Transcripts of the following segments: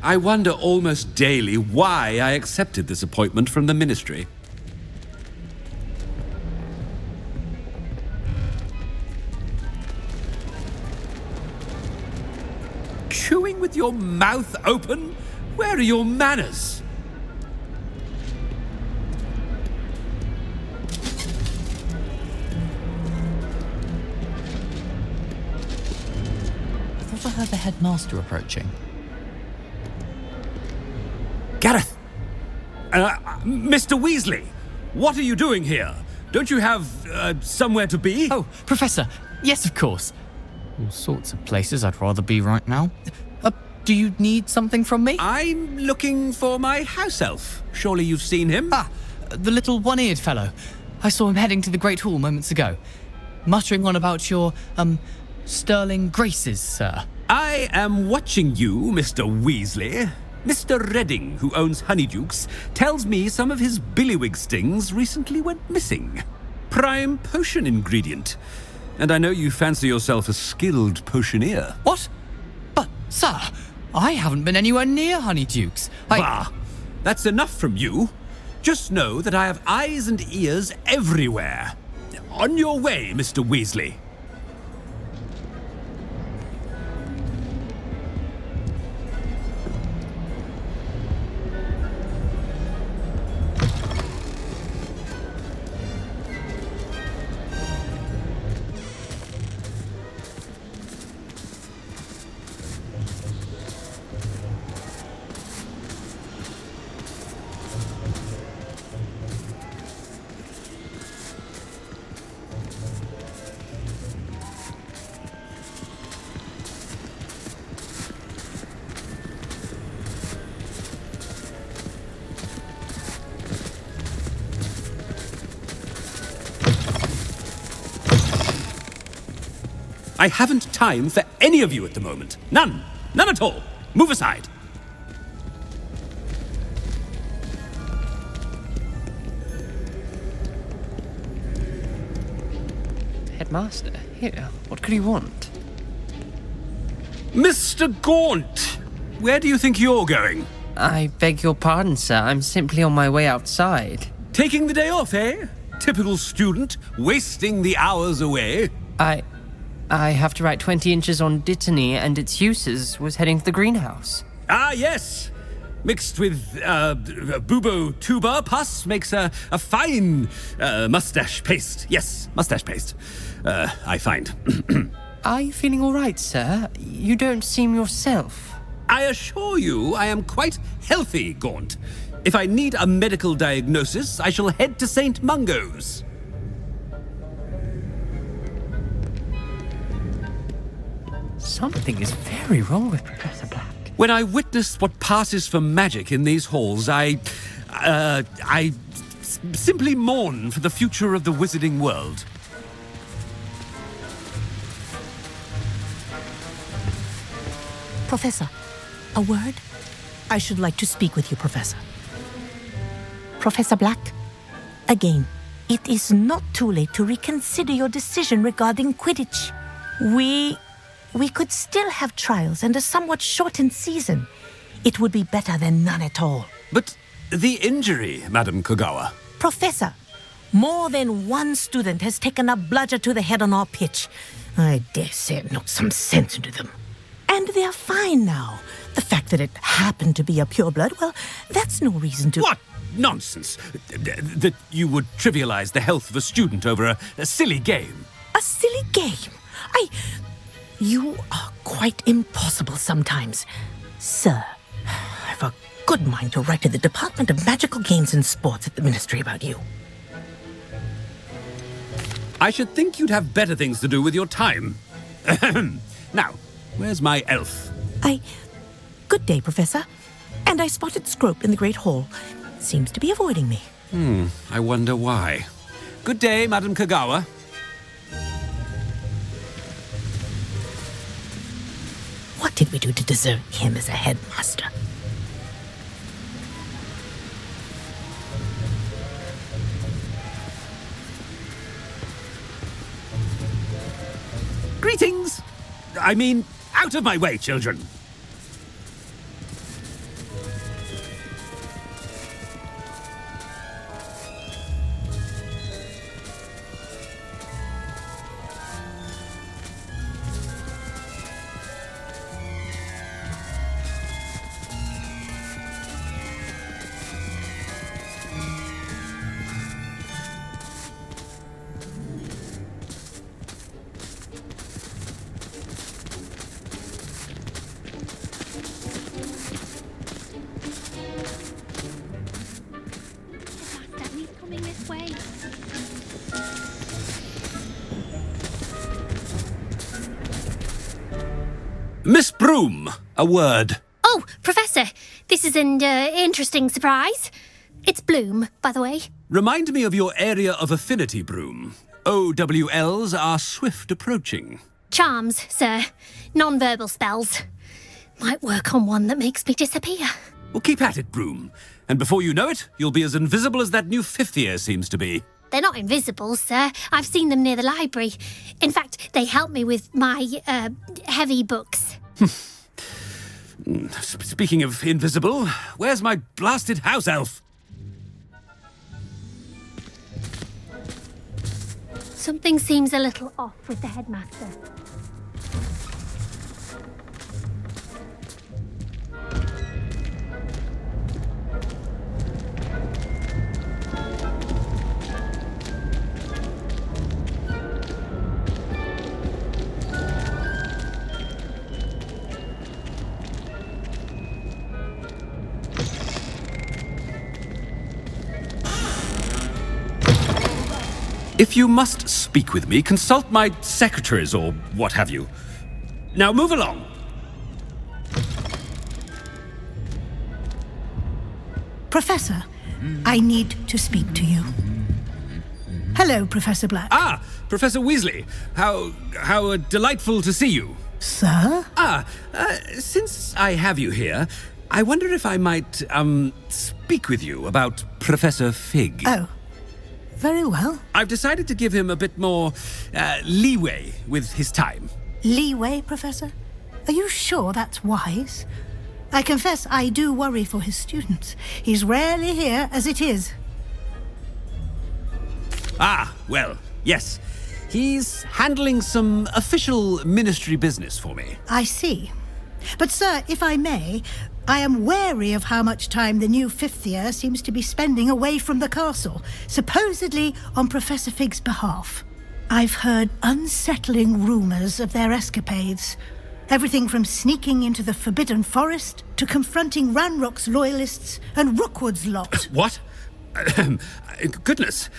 I wonder almost daily why I accepted this appointment from the ministry. Chewing with your mouth open? Where are your manners? I thought I heard the headmaster approaching. Gareth! Mr. Weasley! What are you doing here? Don't you have, somewhere to be? Oh, Professor! Yes, of course. All sorts of places I'd rather be right now. Do you need something from me? I'm looking for my house elf. Surely you've seen him? Ah, the little one-eared fellow. I saw him heading to the Great Hall moments ago. Muttering on about your, sterling graces, sir. I am watching you, Mr. Weasley. Mr. Redding, who owns Honeydukes, tells me some of his billywig stings recently went missing. Prime potion ingredient. And I know you fancy yourself a skilled potioneer. What? But, sir, I haven't been anywhere near Honeydukes. Bah! That's enough from you. Just know that I have eyes and ears everywhere. On your way, Mr. Weasley. I haven't time for any of you at the moment. None. None at all. Move aside. Headmaster, here. What could he want? Mr. Gaunt! Where do you think you're going? I beg your pardon, sir. I'm simply on my way outside. Taking the day off, eh? Typical student, wasting the hours away. I have to write 20 inches on Dittany and its uses. Was heading to the greenhouse. Ah, yes. Mixed with, bubo tuber pus makes a fine, mustache paste. Yes, mustache paste. I find. Are you feeling all right, sir? You don't seem yourself. I assure you I am quite healthy, Gaunt. If I need a medical diagnosis, I shall head to St. Mungo's. Something is very wrong with Professor Black. When I witness what passes for magic in these halls, I simply mourn for the future of the wizarding world. Professor, a word? I should like to speak with you, Professor. Professor Black, again, it is not too late to reconsider your decision regarding Quidditch. We could still have trials and a somewhat shortened season. It would be better than none at all. But the injury, Madam Kogawa. Professor, more than one student has taken a bludger to the head on our pitch. I dare say it knocked some sense into them. And they're fine now. The fact that it happened to be a pureblood, well, that's no reason to... What nonsense! That you would trivialize the health of a student over a silly game. A silly game? You are quite impossible sometimes. Sir, I've a good mind to write to the Department of Magical Games and Sports at the Ministry about you. I should think you'd have better things to do with your time. Now, where's my elf? Good day, Professor. And I spotted Scrope in the Great Hall. Seems to be avoiding me. I wonder why. Good day, Madam Kogawa. What did we do to deserve him as a headmaster? Greetings! I mean, out of my way, children. Miss Broom, a word. Oh, Professor, this is an interesting surprise. It's Bloom, by the way. Remind me of your area of affinity, Broom. OWLs are swift approaching. Charms, sir. Non-verbal spells. Might work on one that makes me disappear. Well, keep at it, Broom. And before you know it, you'll be as invisible as that new fifth year seems to be. They're not invisible, sir. I've seen them near the library. In fact, they help me with my, heavy books. Speaking of invisible, where's my blasted house elf? Something seems a little off with the headmaster. If you must speak with me, consult my secretaries or what have you. Now move along. Professor, I need to speak to you. Hello, Professor Black. Ah, Professor Weasley. How delightful to see you. Sir? Since I have you here, I wonder if I might, speak with you about Professor Fig. Oh, very well. I've decided to give him a bit more, leeway with his time. Leeway, Professor? Are you sure that's wise? I confess I do worry for his students. He's rarely here as it is. Ah, well, yes. He's handling some official ministry business for me. I see. But, sir, if I may, I am wary of how much time the new fifth year seems to be spending away from the castle, supposedly on Professor Fig's behalf. I've heard unsettling rumours of their escapades. Everything from sneaking into the Forbidden Forest to confronting Ranrock's loyalists and Rookwood's lot. What? Goodness.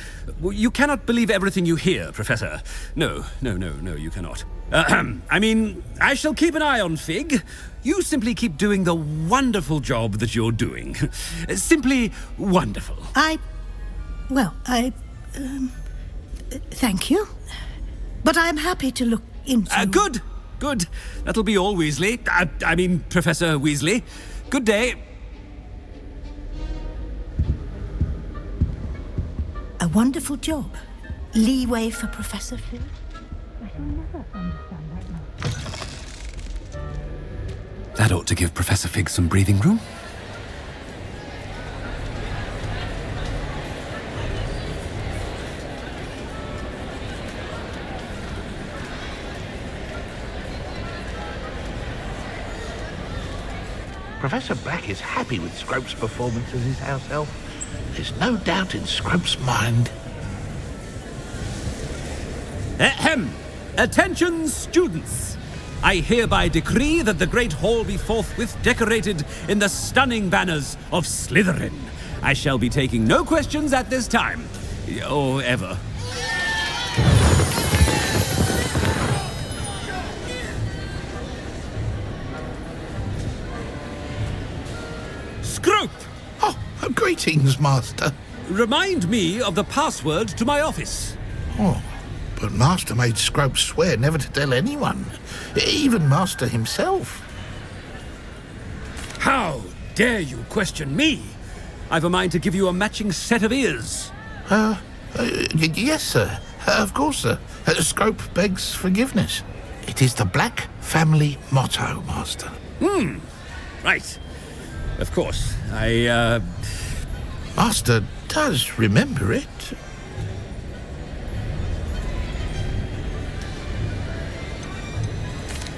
You cannot believe everything you hear, Professor. No, you cannot. I mean, I shall keep an eye on Fig. You simply keep doing the wonderful job that you're doing. Simply wonderful. Thank you. But I'm happy to look into... Good. That'll be all, Weasley. I mean, Professor Weasley. Good day. A wonderful job. Leeway for Professor Fig. I shall never understand that much. That ought to give Professor Fig some breathing room. Professor Black is happy with Scrope's performance as his house elf. There's no doubt in Scrope's mind. Ahem! Attention, students! I hereby decree that the Great Hall be forthwith decorated in the stunning banners of Slytherin. I shall be taking no questions at this time. Or ever. Scrope! Oh, greetings, Master. Remind me of the password to my office. Oh, but Master made Scrope swear never to tell anyone, even Master himself. How dare you question me? I've a mind to give you a matching set of ears. Yes, sir. Of course, sir. Scrope begs forgiveness. It is the Black family motto, Master. Right. Of course. Master does remember it.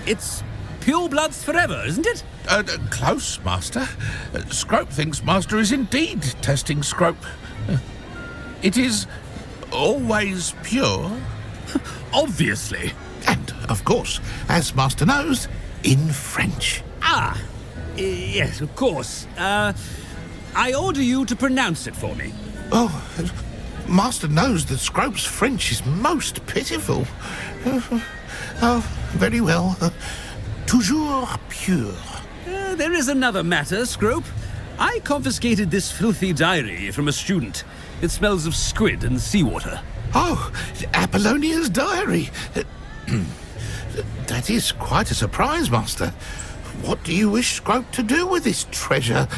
It's pure bloods forever, isn't it? Close, Master. Scrope thinks Master is indeed testing Scrope. It is always pure. Obviously. And, of course, as Master knows, in French. Yes, of course. I order you to pronounce it for me. Oh, Master knows that Scrope's French is most pitiful. Oh, very well. toujours pure. There is another matter, Scrope. I confiscated this filthy diary from a student. It smells of squid and seawater. Oh, Apollonia's diary. That is quite a surprise, Master. What do you wish Scrope to do with this treasure?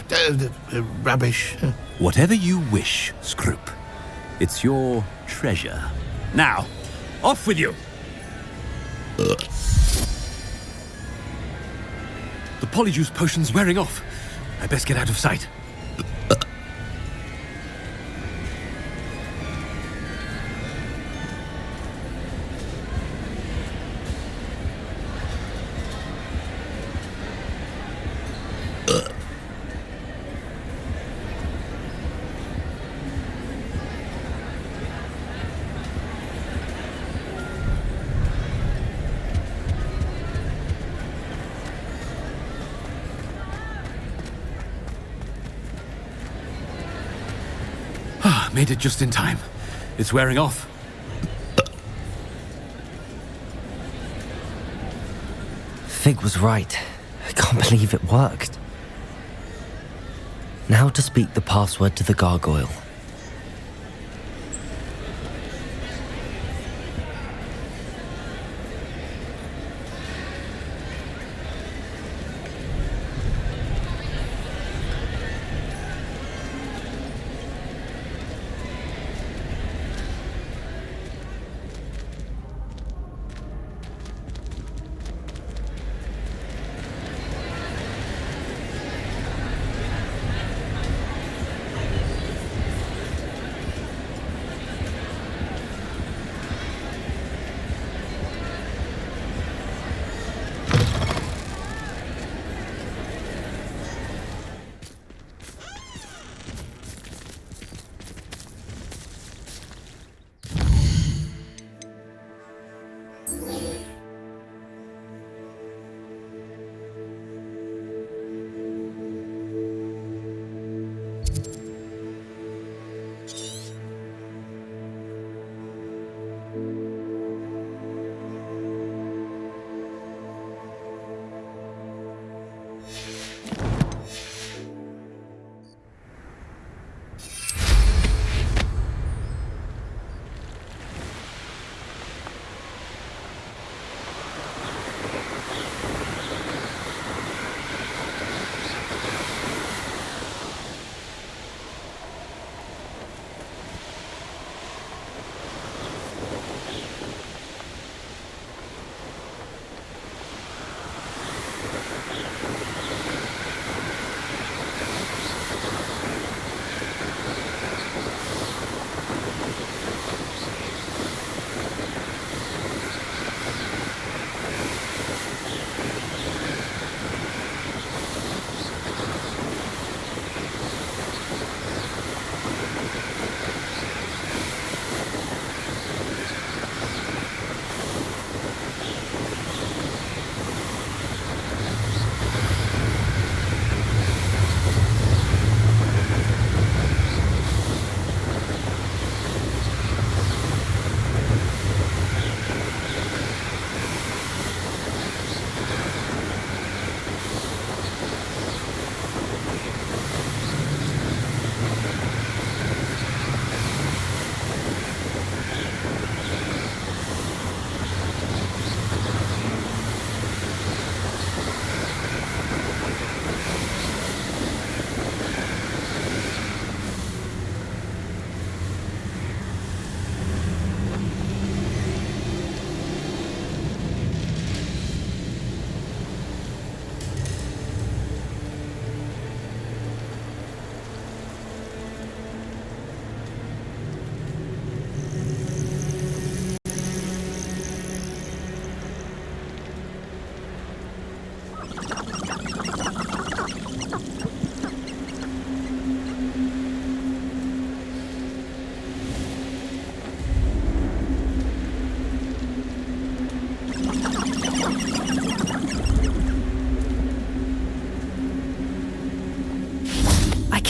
Rubbish. Whatever you wish, Scrope. It's your treasure. Now, off with you! The polyjuice potion's wearing off. I best get out of sight. Made it just in time. It's wearing off. Fig was right. I can't believe it worked. Now to speak the password to the gargoyle.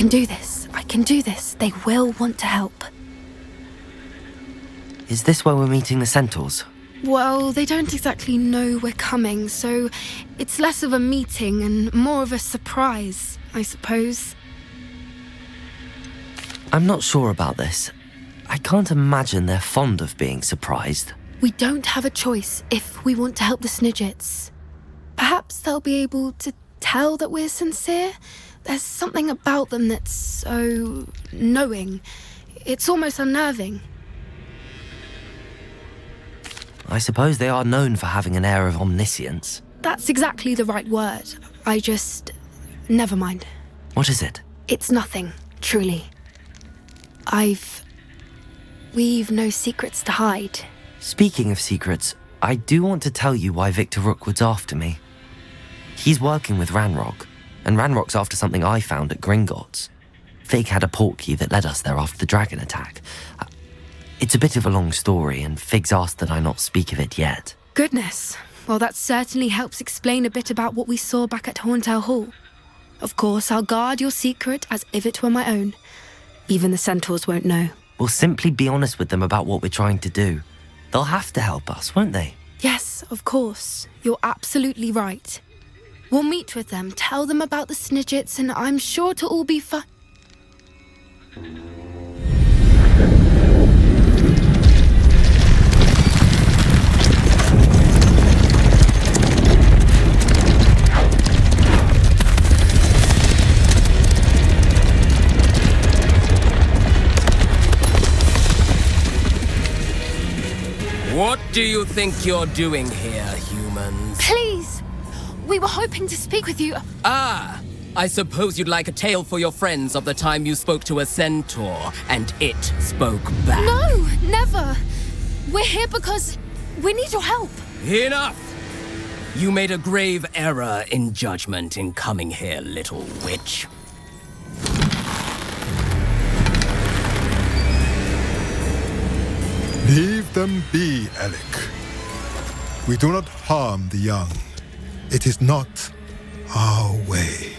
can do this. I can do this. They will want to help. Is this where we're meeting the centaurs? Well, they don't exactly know we're coming, so it's less of a meeting and more of a surprise, I suppose. I'm not sure about this. I can't imagine they're fond of being surprised. We don't have a choice if we want to help the Snidgets. Perhaps they'll be able to tell that we're sincere. There's something about them that's so knowing. It's almost unnerving. I suppose they are known for having an air of omniscience. That's exactly the right word. Never mind. What is it? It's nothing, truly. We've no secrets to hide. Speaking of secrets, I do want to tell you why Victor Rookwood's after me. He's working with Ranrock, and Ranrock's after something I found at Gringotts. Fig had a portkey that led us there after the dragon attack. It's a bit of a long story, and Fig's asked that I not speak of it yet. Goodness. Well, that certainly helps explain a bit about what we saw back at Horntail Hall. Of course, I'll guard your secret as if it were my own. Even the centaurs won't know. We'll simply be honest with them about what we're trying to do. They'll have to help us, won't they? Yes, of course. You're absolutely right. We'll meet with them, tell them about the Snidgets, and I'm sure to all be fine. What do you think you're doing here, humans? Please! We were hoping to speak with you. Ah! I suppose you'd like a tale for your friends of the time you spoke to a centaur, and it spoke back. No, never! We're here because we need your help. Enough! You made a grave error in judgment in coming here, little witch. Leave them be, Alec. We do not harm the young. It is not our way.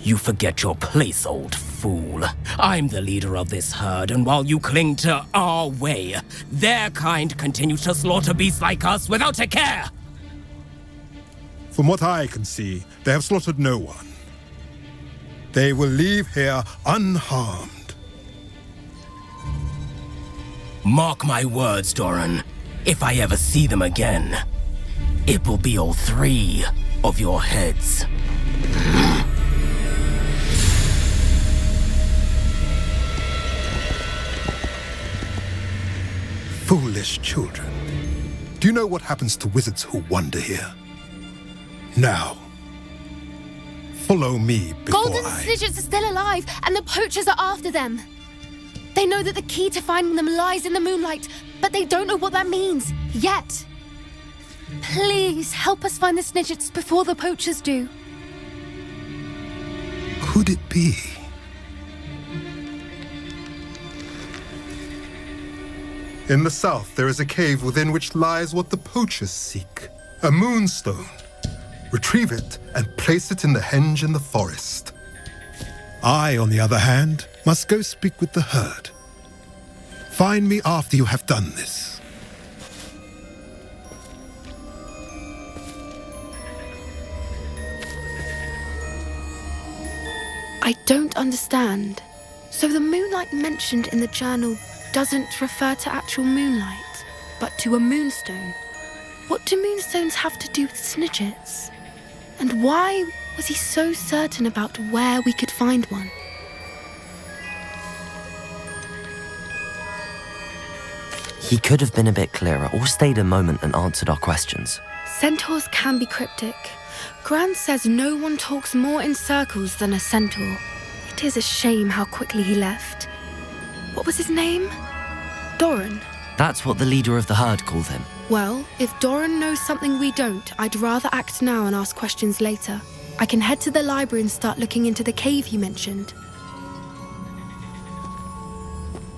You forget your place, old fool. I'm the leader of this herd, and while you cling to our way, their kind continue to slaughter beasts like us without a care! From what I can see, they have slaughtered no one. They will leave here unharmed. Mark my words, Doran. If I ever see them again, it will be all 3 of your heads. Foolish children. Do you know what happens to wizards who wander here? Now, follow me before Golden Snidgets are still alive, and the poachers are after them. They know that the key to finding them lies in the moonlight, but they don't know what that means, yet. Please, help us find the Snidgets before the poachers do. Could it be? In the south, there is a cave within which lies what the poachers seek. A moonstone. Retrieve it and place it in the henge in the forest. I, on the other hand, must go speak with the herd. Find me after you have done this. I don't understand. So the moonlight mentioned in the journal doesn't refer to actual moonlight, but to a moonstone. What do moonstones have to do with Snidgets? And why was he so certain about where we could find one? He could have been a bit clearer, or stayed a moment and answered our questions. Centaurs can be cryptic. Gran says no one talks more in circles than a centaur. It is a shame how quickly he left. What was his name? Doran. That's what the leader of the herd called him. Well, if Doran knows something we don't, I'd rather act now and ask questions later. I can head to the library and start looking into the cave you mentioned.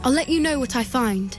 I'll let you know what I find.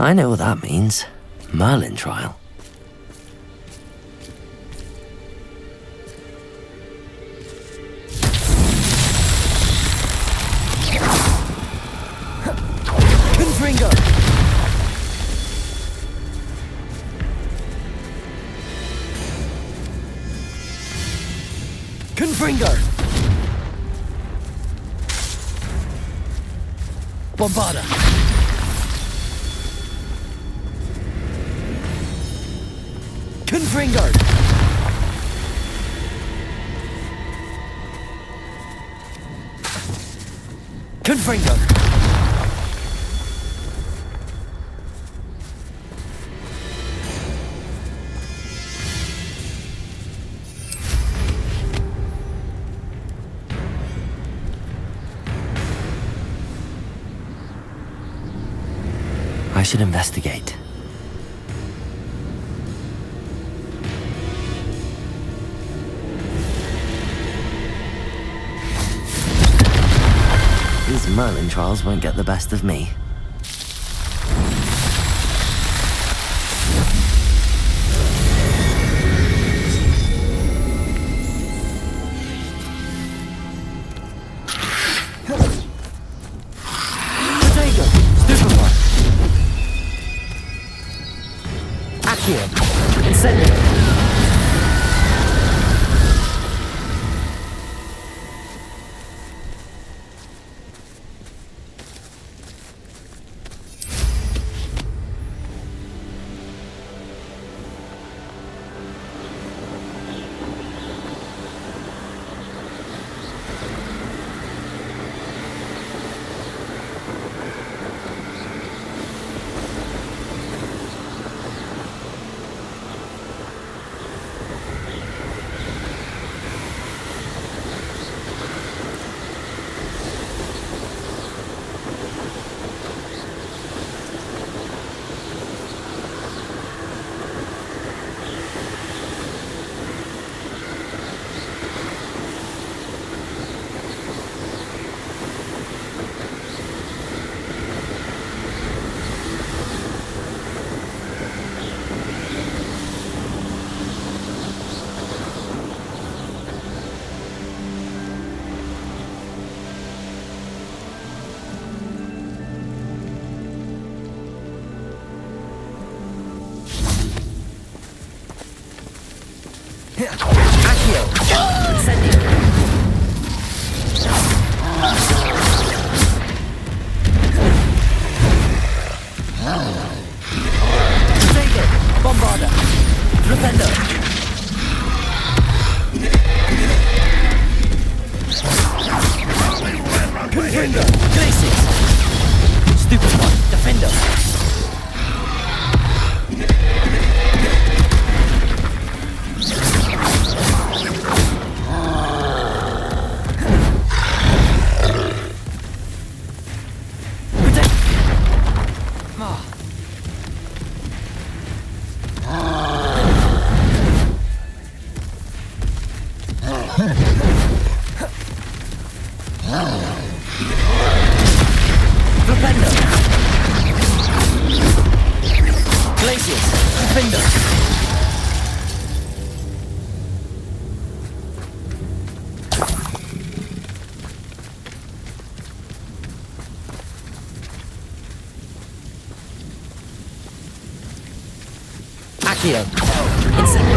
I know what that means. Merlin trial. Confringo! Confringo! Bombarda! Confringo! Confringo! I should investigate. These Merlin trials won't get the best of me. Potato! Stupefy! Accio! Incendio! Accio! Incendio! Potato! Bombarda! Flipendo! Confringo! Glacius! Stupefy! Defender! Flipendo! Glacius! Defender! Accio! Incendio!